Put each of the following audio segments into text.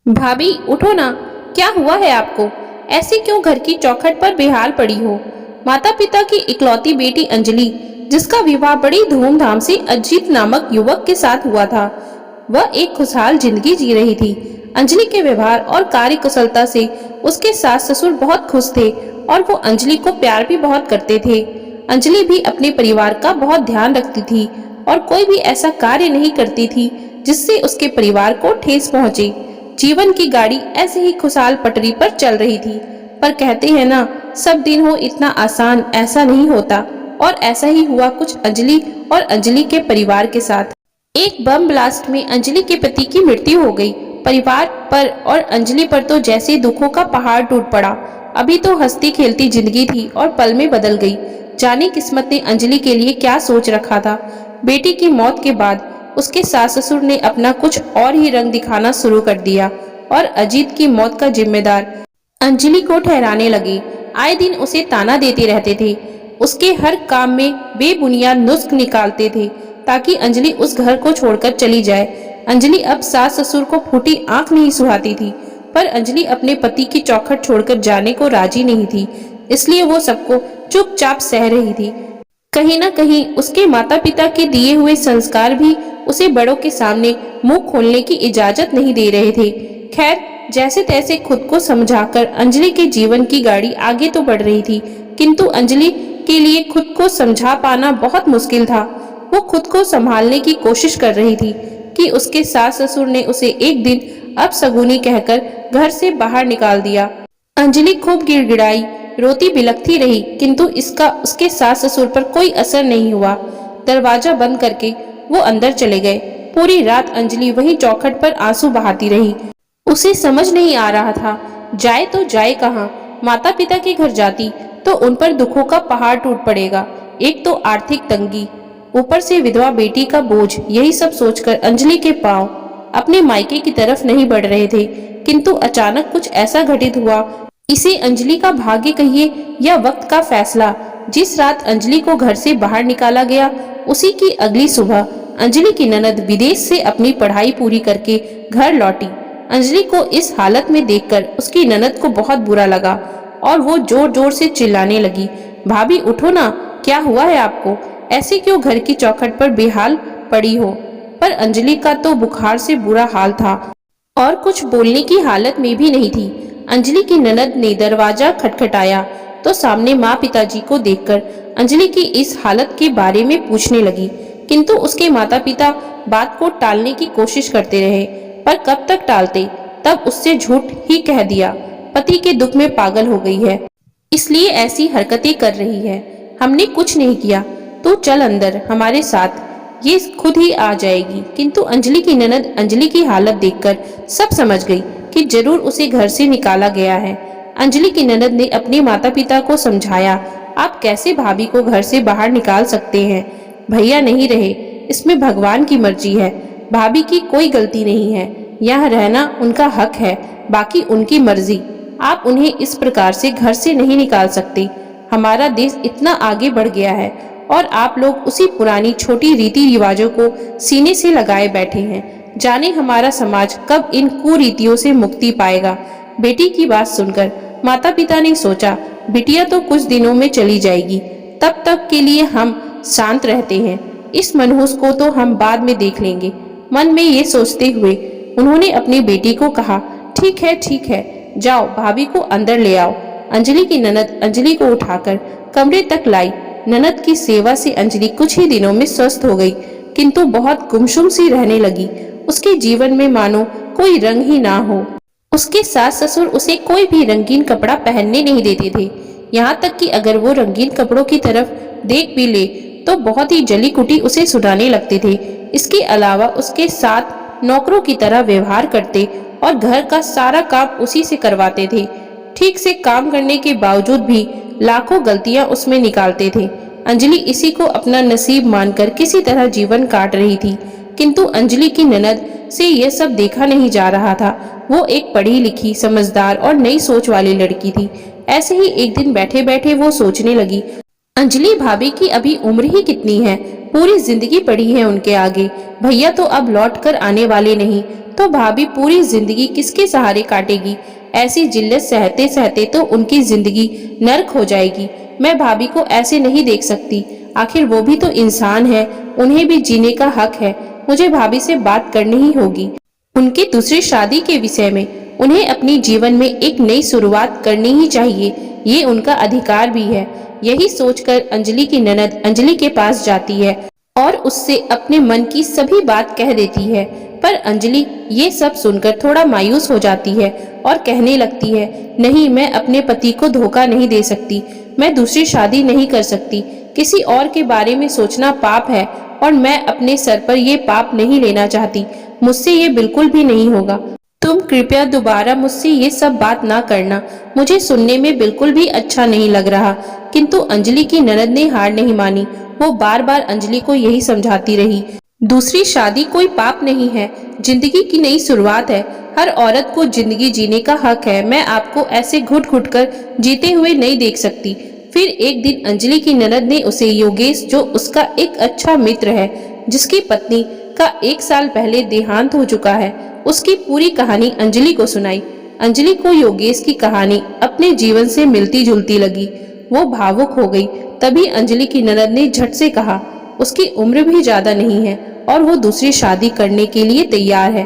भाभी उठो ना। क्या हुआ है आपको? ऐसे क्यों घर की चौखट पर बेहाल पड़ी हो? माता पिता की इकलौती बेटी अंजलि, जिसका विवाह बड़ी धूमधाम से अजीत नामक युवक के साथ हुआ था, वह एक खुशहाल जिंदगी जी रही थी। अंजलि के व्यवहार और कार्य कुशलता से उसके सास ससुर बहुत खुश थे और वो अंजलि को प्यार भी बहुत करते थे। अंजलि भी अपने परिवार का बहुत ध्यान रखती थी और कोई भी ऐसा कार्य नहीं करती थी जिससे उसके परिवार को ठेस पहुंचे। जीवन की गाड़ी ऐसे ही खुशहाल पटरी पर चल रही थी। पर कहते हैं ना, सब दिन हो इतना आसान ऐसा नहीं होता। और ऐसा ही हुआ कुछ अंजलि और अंजलि के परिवार के साथ। एक बम ब्लास्ट में अंजलि के पति की मृत्यु हो गई। परिवार पर और अंजलि पर तो जैसे दुखों का पहाड़ टूट पड़ा। अभी तो हंसती खेलती जिंदगी थी और पल में बदल गई। जाने किस्मत ने अंजलि के लिए क्या सोच रखा था। बेटी की मौत के बाद उसके सास ससुर ने अपना कुछ और ही रंग दिखाना शुरू कर दिया और अजीत की मौत का जिम्मेदार अंजलि को ठहराने लगे। आए दिन उसे ताना देते रहते थे, उसके हर काम में बेबुनियाद नुस्ख निकालते थे ताकि अंजलि उस घर को छोड़कर चली जाए। अंजलि अब सास ससुर को फूटी आंख नहीं सुहाती थी, पर अंजलि अपने पति की चौखट छोड़कर जाने को राजी नहीं थी, इसलिए वो सबको चुपचाप सह रही थी। कहीं न कहीं उसके माता पिता के दिए हुए संस्कार भी उसे बड़ों के सामने मुंह खोलने की इजाजत नहीं दे रहे थे। खैर, जैसे तैसे खुद को समझाकर अंजलि के जीवन की गाड़ी आगे तो बढ़ रही थी, किंतु अंजलि के लिए खुद को समझा पाना बहुत मुश्किल था। वो खुद को संभालने की कोशिश कर रही थी कि उसके सास ससुर ने उसे एक दिन अपशगुनी कहकर घर से बाहर निकाल दिया। अंजलि खूब गिड़गिड़ाई, रोती बिलखती रही, किंतु इसका उसके सास ससुर पर कोई असर नहीं हुआ। दरवाजा बंद करके वो अंदर चले गए। पूरी रात अंजलि वहीं चौखट पर आंसू बहाती रही। उसे समझ नहीं आ रहा था, जाए तो जाए कहाँ। माता पिता के घर जाती तो उन पर दुखों का पहाड़ टूट पड़ेगा। एक तो आर्थिक तंगी, ऊपर से विधवा बेटी का बोझ। यही सब सोचकर अंजलि के पांव अपने मायके की तरफ नहीं बढ़ रहे थे, किंतु अचानक कुछ ऐसा घटित हुआ। इसे अंजलि का भाग्य कहिए या वक्त का फैसला। जिस रात अंजलि को घर से बाहर निकाला गया, उसी की अगली सुबह अंजलि की ननद विदेश से अपनी पढ़ाई पूरी करके घर लौटी। अंजलि को इस हालत में देखकर उसकी ननद को बहुत बुरा लगा और वो जोर जोर से चिल्लाने लगी, भाभी उठो ना, क्या हुआ है आपको? ऐसे क्यों घर की चौखट पर बेहाल पड़ी हो? पर अंजलि का तो बुखार से बुरा हाल था और कुछ बोलने की हालत में भी नहीं थी। अंजलि की ननद ने दरवाजा खटखटाया तो सामने माँ पिताजी को देखकर अंजलि की इस हालत के बारे में पूछने लगी, किंतु उसके माता पिता बात को टालने की कोशिश करते रहे। पर कब तक टालते, तब उससे झूठ ही कह दिया, पति के दुख में पागल हो गई है, इसलिए ऐसी हरकतें कर रही है। हमने कुछ नहीं किया, तू चल अंदर हमारे साथ, ये खुद ही आ जाएगी। किंतु अंजलि की ननद अंजलि की हालत देखकर सब समझ गई कि जरूर उसे घर से निकाला गया है। अंजलि की ननद ने अपने माता पिता को समझाया, आप कैसे भाभी को घर से बाहर निकाल सकते हैं? भैया नहीं रहे, इसमें भगवान की मर्जी है। भाभी की कोई गलती नहीं है, यहाँ रहना उनका हक है, बाकी उनकी मर्जी। आप उन्हें इस प्रकार से घर से नहीं निकाल सकते। हमारा देश इतना आगे बढ़ गया है और आप लोग उसी पुरानी छोटी रीति रिवाजों को सीने से लगाए बैठे हैं। जाने हमारा समाज कब इन कुरीतियों से मुक्ति पाएगा। बेटी की बात सुनकर माता पिता ने सोचा, बिटिया तो कुछ दिनों में चली जाएगी, तब तक के लिए हम शांत रहते हैं, इस मनहूस को तो हम बाद में देख लेंगे। मन में ये सोचते हुए उन्होंने अपनी बेटी को कहा, ठीक है, जाओ भाभी को अंदर ले आओ। अंजलि की ननद अंजलि को उठाकर कमरे तक लाई। ननद की सेवा से अंजलि कुछ ही दिनों में स्वस्थ हो गई, किंतु बहुत गुमसुम सी रहने लगी। उसके जीवन में मानो कोई रंग ही ना हो। उसके सास ससुर उसे कोई भी रंगीन कपड़ा पहनने नहीं देते थे, यहाँ तक कि अगर वो रंगीन कपड़ों की तरफ देख भी ले तो बहुत ही जली कुटी उसे सुनाने लगते थे। इसके अलावा उसके साथ नौकरों की तरह व्यवहार करते और घर का सारा काम उसी से करवाते थे। ठीक से काम करने के बावजूद भी लाखों गलतियां उसमें निकालते थे। अंजलि इसी को अपना नसीब मानकर किसी तरह जीवन काट रही थी, किंतु अंजलि की ननद से यह सब देखा नहीं जा रहा था। वो एक पढ़ी लिखी, समझदार और नई सोच वाली लड़की थी। ऐसे ही एक दिन बैठे बैठे वो सोचने लगी, अंजलि भाभी की अभी उम्र ही कितनी है, पूरी जिंदगी पड़ी है उनके आगे। भैया तो अब लौट कर आने वाले नहीं, तो भाभी पूरी जिंदगी किसके सहारे काटेगी। ऐसी जिल्लत सहते सहते तो उनकी जिंदगी नर्क हो जाएगी। मैं भाभी को ऐसे नहीं देख सकती, आखिर वो भी तो इंसान है, उन्हें भी जीने का हक है। मुझे भाभी से बात करनी ही होगी उनकी दूसरी शादी के विषय में। उन्हें अपनी जीवन में एक नई शुरुआत करनी ही चाहिए, ये उनका अधिकार भी है। यही सोचकर अंजलि की ननद अंजलि के पास जाती है और उससे अपने मन की सभी बात कह देती है। पर अंजलि ये सब सुनकर थोड़ा मायूस हो जाती है और कहने लगती है, नहीं, मैं अपने पति को धोखा नहीं दे सकती, मैं दूसरी शादी नहीं कर सकती। किसी और के बारे में सोचना पाप है और मैं अपने सर पर ये पाप नहीं लेना चाहती। मुझसे ये बिल्कुल भी नहीं होगा। तुम कृपया दोबारा मुझसे ये सब बात ना करना, मुझे सुनने में बिल्कुल भी अच्छा नहीं लग रहा। किंतु अंजलि की ननद ने हार नहीं मानी। वो बार बार अंजलि को यही समझाती रही, दूसरी शादी कोई पाप नहीं है, जिंदगी की नई शुरुआत है। हर औरत को जिंदगी जीने का हक है। मैं आपको ऐसे घुट घुट कर जीते हुए नहीं देख सकती। फिर एक दिन अंजलि की ननद ने उसे योगेश, जो उसका एक अच्छा मित्र है, जिसकी पत्नी का 1 साल पहले देहांत हो चुका है, उसकी पूरी कहानी अंजलि को सुनाई। अंजलि को योगेश की कहानी अपने जीवन से मिलती जुलती लगी। वो भावुक हो गई। तभी अंजलि की ननद ने झट से कहा, उसकी उम्र भी ज्यादा नहीं है और वो दूसरी शादी करने के लिए तैयार है।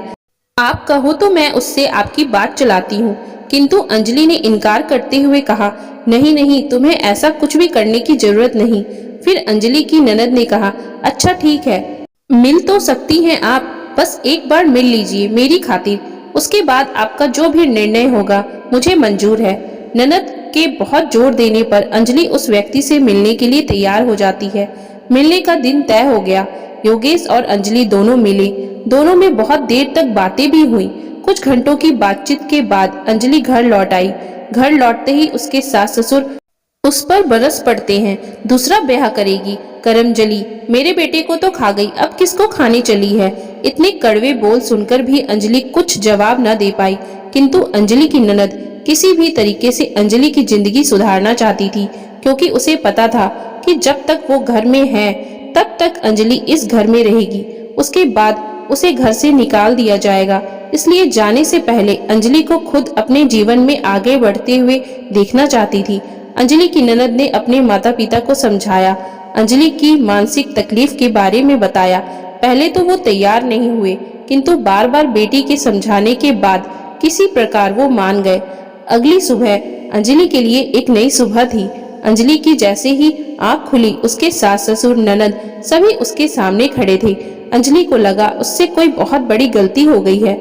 आप कहो तो मैं उससे आपकी बात चलाती हूँ। किंतु अंजलि ने इनकार करते हुए कहा, नहीं नहीं, तुम्हें ऐसा कुछ भी करने की जरूरत नहीं। फिर अंजलि की ननद ने कहा, अच्छा ठीक है, मिल तो सकती हैं आप, बस एक बार मिल लीजिए मेरी खातिर, उसके बाद आपका जो भी निर्णय होगा मुझे मंजूर है। ननद के बहुत जोर देने पर अंजलि उस व्यक्ति से मिलने के लिए तैयार हो जाती है। मिलने का दिन तय हो गया। योगेश और अंजलि दोनों मिले। दोनों में बहुत देर तक बातें भी हुई। कुछ घंटों की बातचीत के बाद अंजलि घर लौट आई। घर लौटते ही उसके सास ससुर उस पर बरस पड़ते हैं, दूसरा ब्याह करेगी, करमजली, मेरे बेटे को तो खा गई, अब किसको खाने चली है। इतने कड़वे बोल सुनकर भी अंजलि कुछ जवाब न दे पाई। किंतु अंजलि की ननद किसी भी तरीके से अंजलि की जिंदगी सुधारना चाहती थी, क्योंकि उसे पता था कि जब तक वो घर में है तब तक अंजलि इस घर में रहेगी, उसके बाद उसे घर से निकाल दिया जाएगा। इसलिए जाने से पहले अंजलि को खुद अपने जीवन में आगे बढ़ते हुए देखना चाहती थी। अंजलि की ननद ने अपने माता पिता को समझाया, अंजलि की मानसिक तकलीफ के बारे में बताया। पहले तो वो तैयार नहीं हुए, किंतु बार बार बेटी के समझाने के बाद किसी प्रकार वो मान गए। अगली सुबह अंजलि के लिए एक नई सुबह थी। अंजलि की जैसे ही आंख खुली, उसके सास ससुर ननद सभी उसके सामने खड़े थे। अंजलि को लगा उससे कोई बहुत बड़ी गलती हो गई है।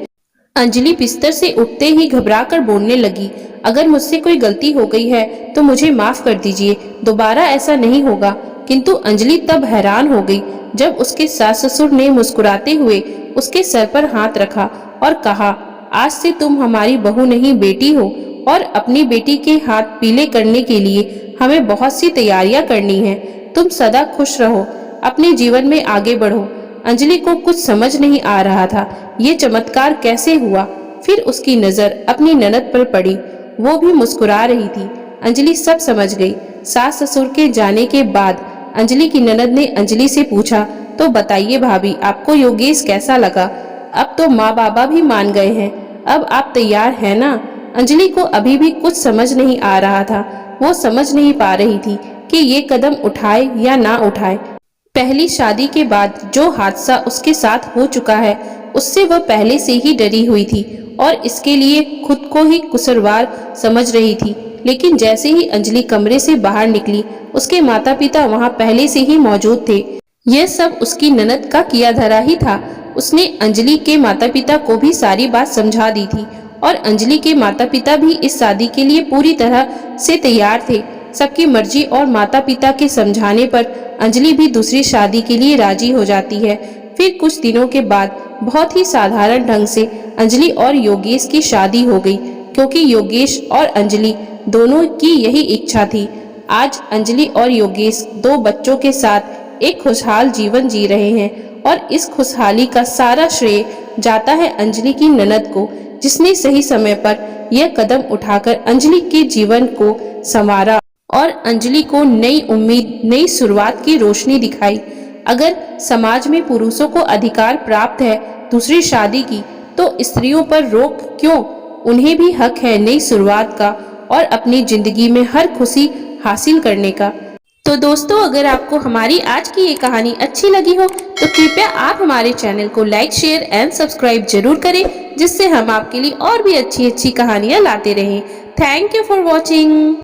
अंजलि बिस्तर से उठते ही घबराकर बोलने लगी, अगर मुझसे कोई गलती हो गई है तो मुझे माफ कर दीजिए, दोबारा ऐसा नहीं होगा। किंतु अंजलि तब हैरान हो गई जब उसके सास ससुर ने मुस्कुराते हुए उसके सर पर हाथ रखा और कहा, आज से तुम हमारी बहू नहीं बेटी हो और अपनी बेटी के हाथ पीले करने के लिए हमें बहुत सी तैयारियां करनी है। तुम सदा खुश रहो, अपने जीवन में आगे बढ़ो। अंजलि को कुछ समझ नहीं आ रहा था, ये चमत्कार कैसे हुआ। फिर उसकी नजर अपनी ननद पर पड़ी, वो भी मुस्कुरा रही थी। अंजलि सब समझ गई। सास ससुर के जाने के बाद अंजलि की ननद ने अंजलि से पूछा, तो बताइए भाभी, आपको योगेश कैसा लगा? अब तो माँ बाबा भी मान गए हैं, अब आप तैयार हैं ना? अंजलि को अभी भी कुछ समझ नहीं आ रहा था। वो समझ नहीं पा रही थी कि ये कदम उठाए या ना उठाए। पहली शादी के बाद जो हादसा उसके साथ हो चुका है, उससे वह पहले से ही डरी हुई थी और इसके लिए खुद को ही कसूरवार समझ रही थी। लेकिन जैसे ही अंजलि कमरे से बाहर निकली, उसके माता पिता वहां पहले से ही मौजूद थे। यह सब उसकी ननद का किया धरा ही था। उसने अंजलि के माता पिता को भी सारी बात समझा दी थी और अंजलि के माता पिता भी इस शादी के लिए पूरी तरह से तैयार थे। सबकी मर्जी और माता पिता के समझाने पर अंजलि भी दूसरी शादी के लिए राजी हो जाती है। फिर कुछ दिनों के बाद बहुत ही साधारण ढंग से अंजलि और योगेश की शादी हो गई, क्योंकि योगेश और अंजलि दोनों की यही इच्छा थी। आज अंजलि और योगेश 2 बच्चों के साथ एक खुशहाल जीवन जी रहे हैं और इस खुशहाली का सारा श्रेय जाता है अंजलि की ननद को, जिसने सही समय पर यह कदम उठाकर अंजलि के जीवन को संवारा और अंजलि को नई उम्मीद, नई शुरुआत की रोशनी दिखाई। अगर समाज में पुरुषों को अधिकार प्राप्त है दूसरी शादी की, तो स्त्रियों पर रोक क्यों? उन्हें भी हक है नई शुरुआत का और अपनी जिंदगी में हर खुशी हासिल करने का। तो दोस्तों, अगर आपको हमारी आज की ये कहानी अच्छी लगी हो तो कृपया आप हमारे चैनल को लाइक, शेयर एंड सब्सक्राइब जरूर करें, जिससे हम आपके लिए और भी अच्छी अच्छी कहानियां लाते रहें। Thank you for watching.